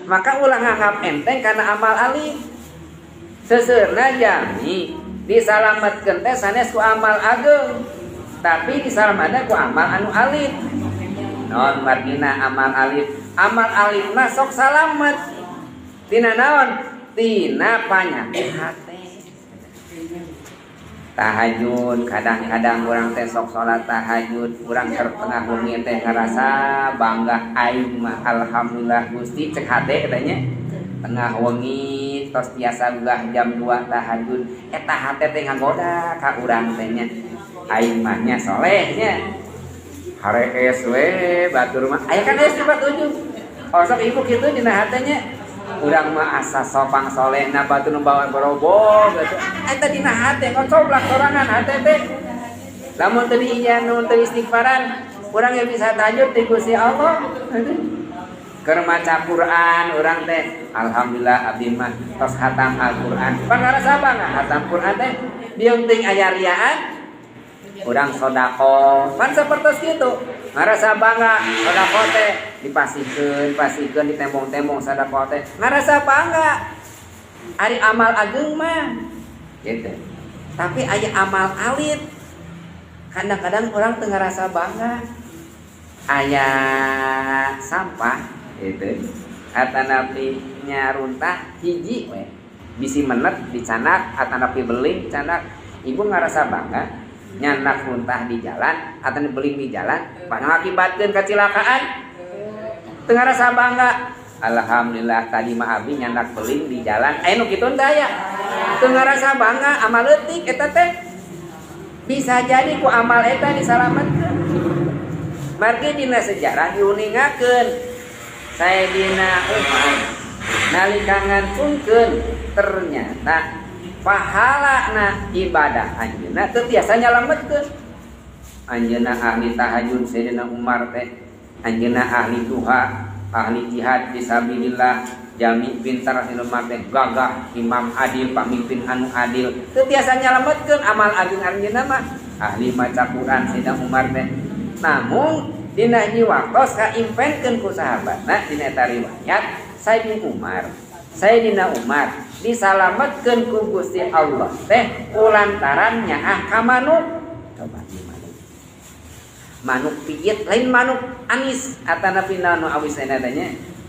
maka ulah nganggap enteng karena amal alif. Seseurna jami disalametkeun teh sanes ku amal ageung, tapi disalametna ku amal anu alif. Non margina amal alif. Amal alif mah sok salamet. Tina naon? Tina panyakit hate. Tahajud, kadang-kadang orang teh sok salat tahajud, urang tengah wengi teh ngarasa bangga aing mah alhamdulillah Gusti cek hate katanya. Tengah wengi tos biasa ulah jam 2 tahajud, eta hate teh ngagoda ka urang teh nya. Aing mah nya soleh nya. Harees we batur mah aya kan geus dipatuju. Osok ibu kitu dina hate nya. Urang mah asa sopang solehna batu nu bawa borobo gitu. Eta dina hate ngocoblak sorangan hate teh. Lamun teu diijan nu teu istighfaran, urang ge bisa tahajud ti Gusti Allah. Keur maca Quran urang teh alhamdulillah abdi mah tos hatam Al-Qur'an. Pangarasa bangga hatam Quran teh dieu teuing aya riaan. Urang sodako, pan sapertos kitu. Ngarasa bangga sodako teh dipasikeun di tembong-tembong sodako teh. Ngarasa bangga. Ari amal ageung mah. Gitu. Tapi aya amal alit. Kadang-kadang orang teu ngarasa bangga. Aya sampah gitu. Atanapi nyaruntah hiji we. Bisi menet dicanak, atanapi beling canak. Ibu ngarasa bangga. Nyanak muntah di jalan atau beling di jalan pangakibatkeun kecelakaan teu ngarasa bangga. Alhamdulillah tadi mah abdi nyanak beling di jalan aya nu kitu teh aya teu ngarasa bangga amal leutik eta teh bisa jadi ku amal eta disalametkeun. Margi dina sejarah diuningakeun Sayyidina Umar nalika ngantunkeun ternyata pahalana ibadah anjeunna teu tiasa nyalametkeun. Anjeunna ahli tahajud Sayyidina Umar teh, anjeunna ahli duha, ahli jihad fisabilillah, jami pintar Sayyidina Umar teh gagah, imam adil, pamimpin anu adil. Teu tiasa nyalametkeun amal ageung anjeunna mah ahli maca Quran Sayyidina Umar teh. Namun dina hiji waktos kaimpenkeun ku sahabatna dina eta riwayat Sayyidina Umar disalametkeun ku Gusti Allah teh kulantaran nyaah ka manuk. Coba di manuk piit lain manuk anis atanapi naon awis teh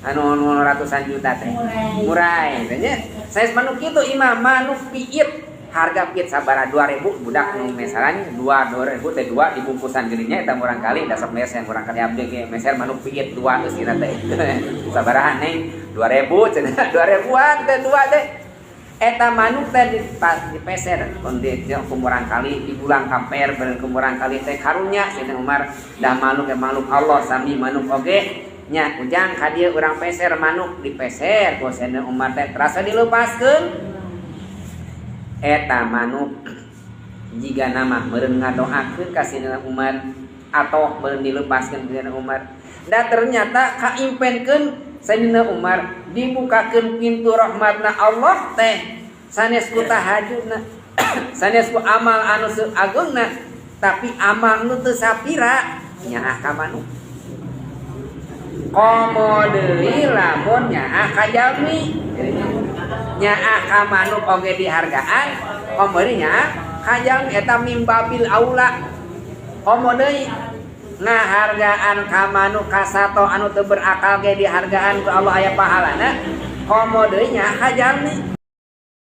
anu ratusan juta teh murai teh nya. Saes manuk kitu imah manuk piit harga piit sabaraha 2000 budak nu mesarannya 2000 teh 2 dibungkusan geudinya eta murang kali dasar meser murang kali abdi ge meser manuk piit 2 geus kira teh sabaraha neng 2000 cenah 2000-an teh 2 teh eta manuk teh dipeser kondisi kumurang kali dibulang kamper bener kumurang kali teh karunya Sayyidina Umar dah manuk Allah sami manuk oge nya ujang ka dieu urang peser manuk dipeser ku Sayyidina Umar teh terasa dilupaskeun eta manuk jiga nama meureun ngadoakeun ka Sayyidina Umar atau meureun dilepaskeun ka Sayyidina Umar da ternyata kaimpenkeun Sayyidina Umar dibukakeun pintu rahmatna Allah teh sanes ku tahajudna sanes ku amal anu agungna tapi amal nu teu sapira nyaah ka manuk. Komo deui lamun nyaah ka jalmi nyaah ka manuk oge dihargaan komo deui nyaah ka jalmi eta mimbabil aula. Komo deui ngahargaan ka manuk ka sato anu teu berakal ge dihargaan ku Allah aya pahalana komo deui nyaah ka jalmi.